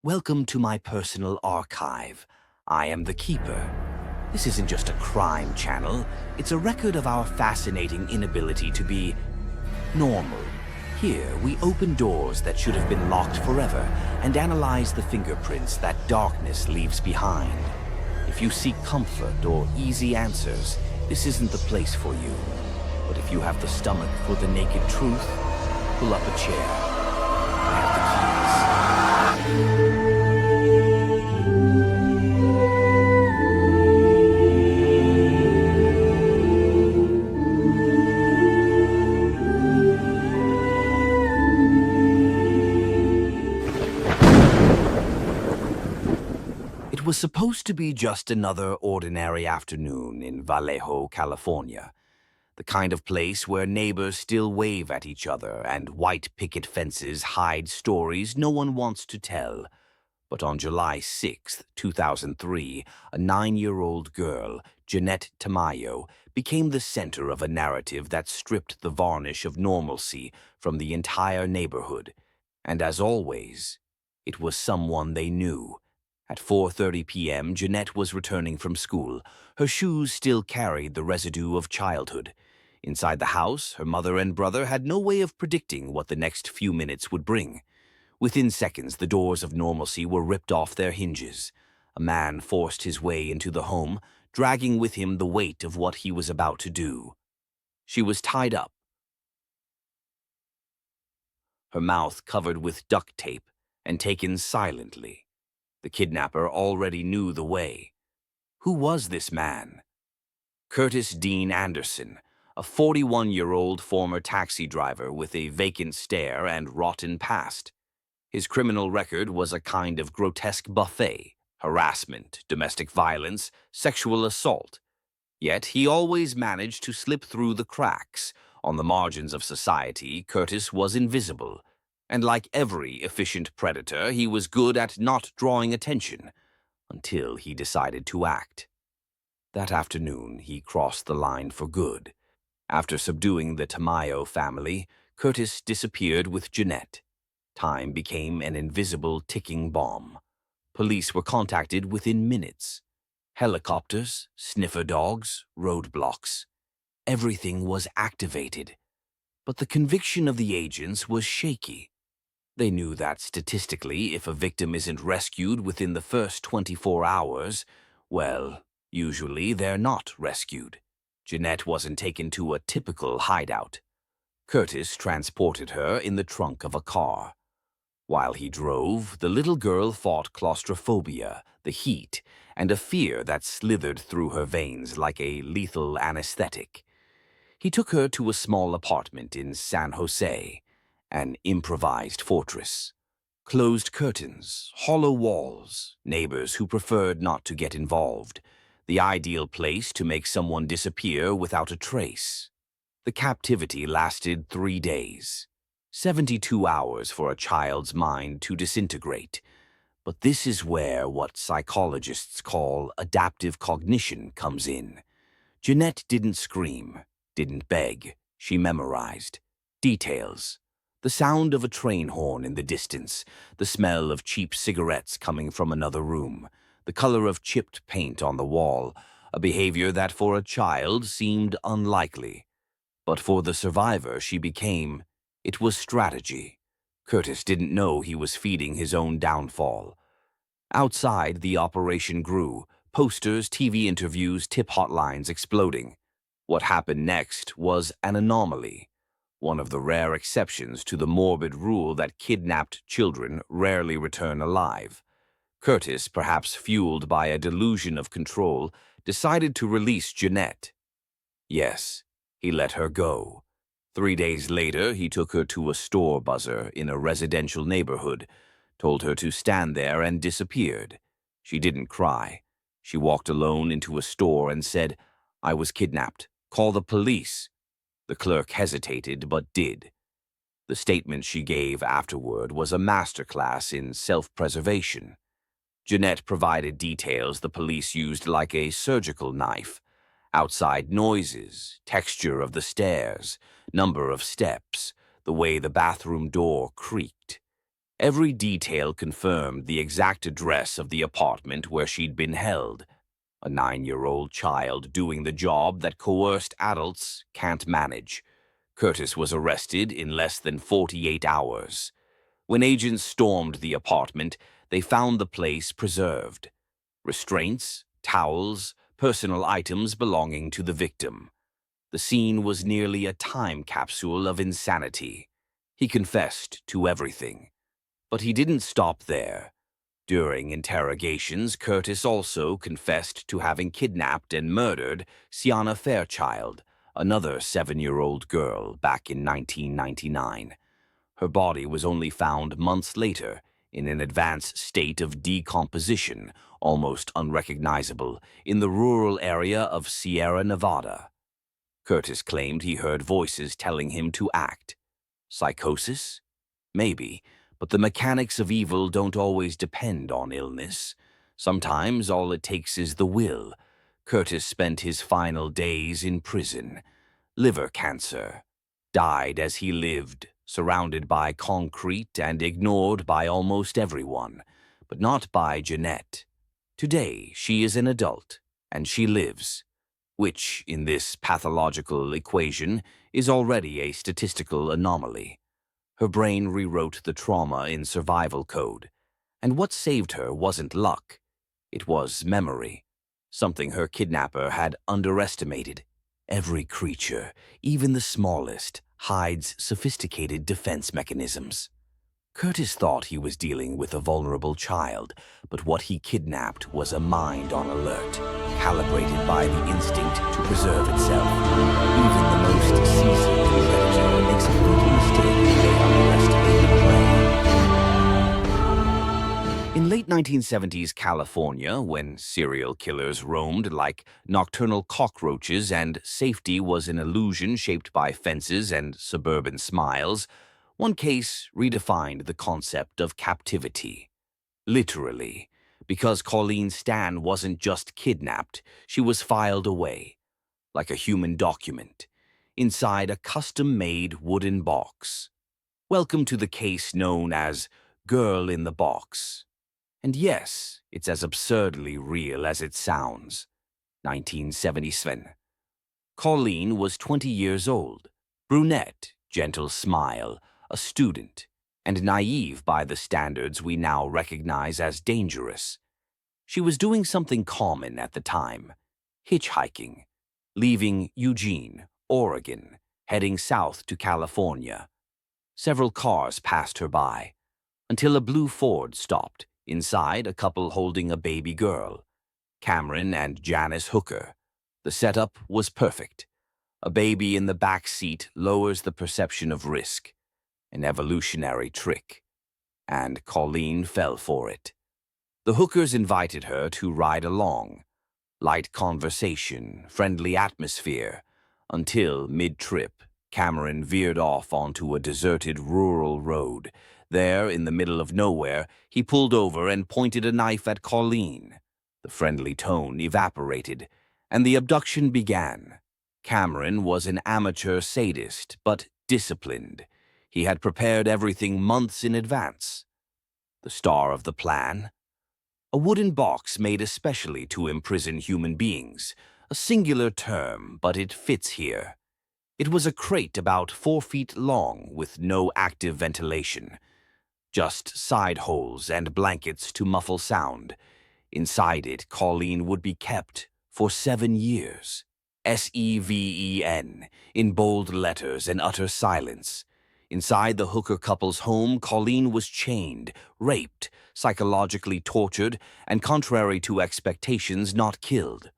Welcome to my personal archive. I am the Keeper. This isn't just a crime channel, it's a record of our fascinating inability to be normal. Here, we open doors that should have been locked forever and analyze the fingerprints that darkness leaves behind. If you seek comfort or easy answers, this isn't the place for you. But if you have the stomach for the naked truth, pull up a chair. I have the keys. It was supposed to be just another ordinary afternoon in Vallejo, California. The kind of place where neighbors still wave at each other and white picket fences hide stories no one wants to tell. But on July 6, 2003, a 9-year-old girl, Jeannette Tamayo, became the center of a narrative that stripped the varnish of normalcy from the entire neighborhood. And as always, it was someone they knew. At 4:30 p.m., Jeannette was returning from school. Her shoes still carried the residue of childhood. Inside the house, her mother and brother had no way of predicting what the next few minutes would bring. Within seconds, the doors of normalcy were ripped off their hinges. A man forced his way into the home, dragging with him the weight of what he was about to do. She was tied up, her mouth covered with duct tape, and taken silently. The kidnapper already knew the way. Who was this man? Curtis Dean Anderson, a 41-year-old former taxi driver with a vacant stare and rotten past. His criminal record was a kind of grotesque buffet: harassment, domestic violence, sexual assault. Yet he always managed to slip through the cracks. On the margins of society, Curtis was invisible. And like every efficient predator, he was good at not drawing attention, until he decided to act. That afternoon, he crossed the line for good. After subduing the Tamayo family, Curtis disappeared with Jeannette. Time became an invisible ticking bomb. Police were contacted within minutes. Helicopters, sniffer dogs, roadblocks. Everything was activated. But the conviction of the agents was shaky. They knew that statistically, if a victim isn't rescued within the first 24 hours, well, usually they're not rescued. Jeannette wasn't taken to a typical hideout. Curtis transported her in the trunk of a car. While he drove, the little girl fought claustrophobia, the heat, and a fear that slithered through her veins like a lethal anesthetic. He took her to a small apartment in San Jose, an improvised fortress. Closed curtains, hollow walls, neighbors who preferred not to get involved. The ideal place to make someone disappear without a trace. The captivity lasted 3 days. 72 hours for a child's mind to disintegrate. But this is where what psychologists call adaptive cognition comes in. Jeannette didn't scream, didn't beg. She memorized details. The sound of a train horn in the distance, the smell of cheap cigarettes coming from another room, the color of chipped paint on the wall, a behavior that for a child seemed unlikely. But for the survivor it was strategy. Curtis didn't know he was feeding his own downfall. Outside, the operation grew, posters, TV interviews, tip hotlines exploding. What happened next was an anomaly. One of the rare exceptions to the morbid rule that kidnapped children rarely return alive. Curtis, perhaps fueled by a delusion of control, decided to release Jeannette. Yes, he let her go. 3 days later, he took her to a store buzzer in a residential neighborhood, told her to stand there, and disappeared. She didn't cry. She walked alone into a store and said, "I was kidnapped. Call the police." The clerk hesitated, but did. The statement she gave afterward was a masterclass in self-preservation. Jeannette provided details the police used like a surgical knife. Outside noises, texture of the stairs, number of steps, the way the bathroom door creaked. Every detail confirmed the exact address of the apartment where she'd been held. A 9-year-old child doing the job that coerced adults can't manage. Curtis was arrested in less than 48 hours. When agents stormed the apartment, they found the place preserved. Restraints, towels, personal items belonging to the victim. The scene was nearly a time capsule of insanity. He confessed to everything. But he didn't stop there. During interrogations, Curtis also confessed to having kidnapped and murdered Sienna Fairchild, another 7-year-old girl, back in 1999. Her body was only found months later, in an advanced state of decomposition, almost unrecognizable, in the rural area of Sierra Nevada. Curtis claimed he heard voices telling him to act. Psychosis? Maybe, but the mechanics of evil don't always depend on illness. Sometimes all it takes is the will. Curtis spent his final days in prison. Liver cancer. Died as he lived, surrounded by concrete and ignored by almost everyone, but not by Jeannette. Today, she is an adult, and she lives, which, in this pathological equation, is already a statistical anomaly. Her brain rewrote the trauma in survival code, and what saved her wasn't luck. It was memory, something her kidnapper had underestimated. Every creature, even the smallest, hides sophisticated defense mechanisms. Curtis thought he was dealing with a vulnerable child, but what he kidnapped was a mind on alert, calibrated by the instinct to preserve itself. Even the most seasoned predator makes a fatal mistake when they underestimate the prey. In late 1970s California, when serial killers roamed like nocturnal cockroaches and safety was an illusion shaped by fences and suburban smiles, one case redefined the concept of captivity. Literally, because Colleen Stan wasn't just kidnapped, she was filed away, like a human document, inside a custom-made wooden box. Welcome to the case known as Girl in the Box. And yes, it's as absurdly real as it sounds. 1977. Colleen was 20 years old, brunette, gentle smile, a student, and naive by the standards we now recognize as dangerous. She was doing something common at the time, hitchhiking, leaving Eugene, Oregon, heading south to California. Several cars passed her by, until a blue Ford stopped, inside a couple holding a baby girl, Cameron and Janice Hooker. The setup was perfect. A baby in the back seat lowers the perception of risk. An evolutionary trick, and Colleen fell for it. The Hookers invited her to ride along. Light conversation, friendly atmosphere, until, mid-trip, Cameron veered off onto a deserted rural road. There, in the middle of nowhere, he pulled over and pointed a knife at Colleen. The friendly tone evaporated, and the abduction began. Cameron was an amateur sadist, but disciplined. He had prepared everything months in advance. The star of the plan? A wooden box made especially to imprison human beings. A singular term, but it fits here. It was a crate about 4 feet long with no active ventilation. Just side holes and blankets to muffle sound. Inside it, Colleen would be kept for 7 years. SEVEN, in bold letters and utter silence. Inside the Hooker couple's home, Colleen was chained, raped, psychologically tortured, and contrary to expectations, not killed.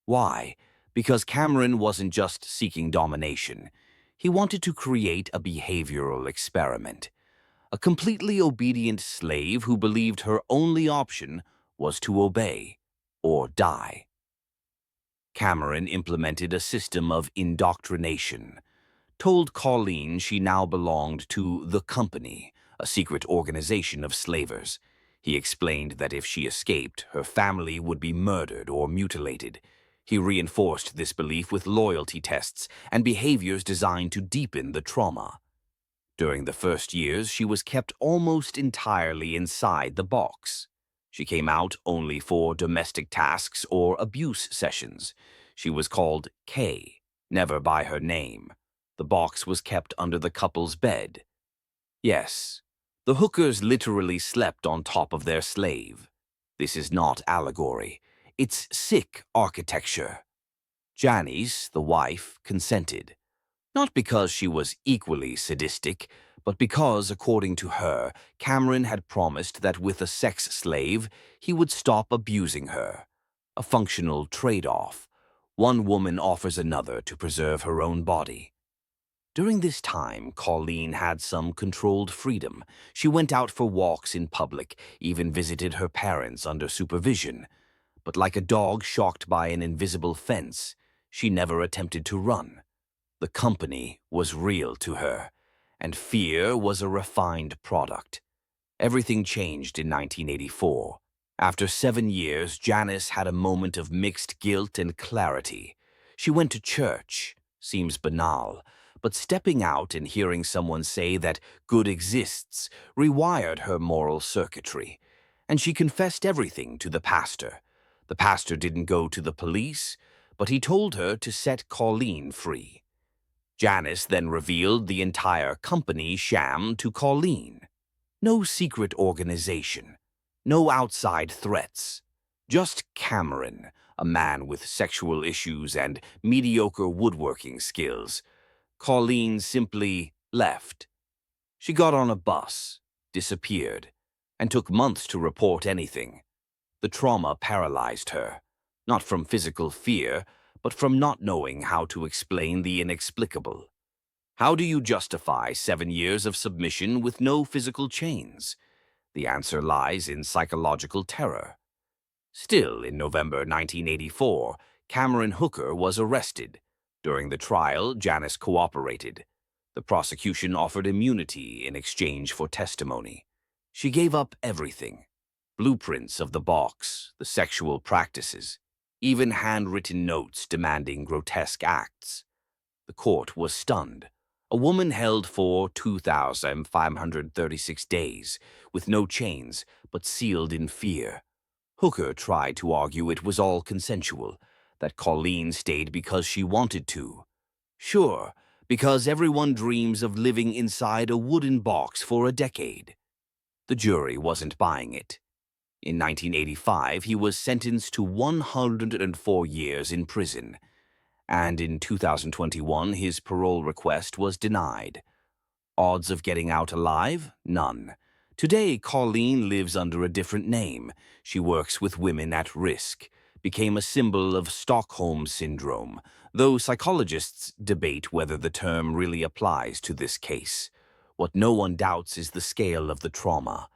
Why? Because Cameron wasn't just seeking domination. He wanted to create a behavioral experiment. A completely obedient slave who believed her only option was to obey or die. Cameron implemented a system of indoctrination. Told Colleen she now belonged to the Company, a secret organization of slavers. He explained that if she escaped, her family would be murdered or mutilated. He reinforced this belief with loyalty tests and behaviors designed to deepen the trauma. During the first years, she was kept almost entirely inside the box. She came out only for domestic tasks or abuse sessions. She was called K, never by her name. The box was kept under the couple's bed. Yes, the hookers literally slept on top of their slave. This is not allegory. It's sick architecture. Janice, the wife, consented. Not because she was equally sadistic, but because, according to her, Cameron had promised that with a sex slave, he would stop abusing her. A functional trade-off. One woman offers another to preserve her own body. During this time, Colleen had some controlled freedom. She went out for walks in public, even visited her parents under supervision. But like a dog shocked by an invisible fence, she never attempted to run. The company was real to her, and fear was a refined product. Everything changed in 1984. After 7 years, Janice had a moment of mixed guilt and clarity. She went to church. Seems banal, but stepping out and hearing someone say that good exists rewired her moral circuitry, and she confessed everything to the pastor. The pastor didn't go to the police, but he told her to set Colleen free. Janice then revealed the entire company sham to Colleen. No secret organization, no outside threats, just Cameron, a man with sexual issues and mediocre woodworking skills. Colleen simply left. She got on a bus, disappeared, and took months to report anything. The trauma paralyzed her, not from physical fear, but from not knowing how to explain the inexplicable. How do you justify 7 years of submission with no physical chains? The answer lies in psychological terror. Still, in November 1984, Cameron Hooker was arrested. During the trial, Janice cooperated. The prosecution offered immunity in exchange for testimony. She gave up everything. Blueprints of the box, the sexual practices, even handwritten notes demanding grotesque acts. The court was stunned. A woman held for 2,536 days, with no chains, but sealed in fear. Hooker tried to argue it was all consensual, that Colleen stayed because she wanted to. Sure, because everyone dreams of living inside a wooden box for a decade. The jury wasn't buying it. In 1985, he was sentenced to 104 years in prison, and in 2021, his parole request was denied. Odds of getting out alive? None. Today, Colleen lives under a different name. She works with women at risk, became a symbol of Stockholm Syndrome, though psychologists debate whether the term really applies to this case. What no one doubts is the scale of the trauma.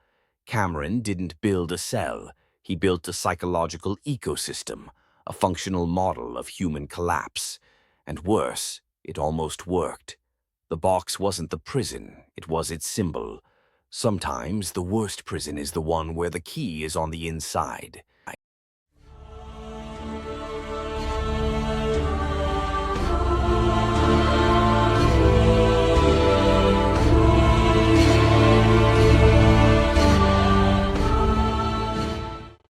Cameron didn't build a cell. He built a psychological ecosystem, a functional model of human collapse. And worse, it almost worked. The box wasn't the prison, it was its symbol. Sometimes the worst prison is the one where the key is on the inside.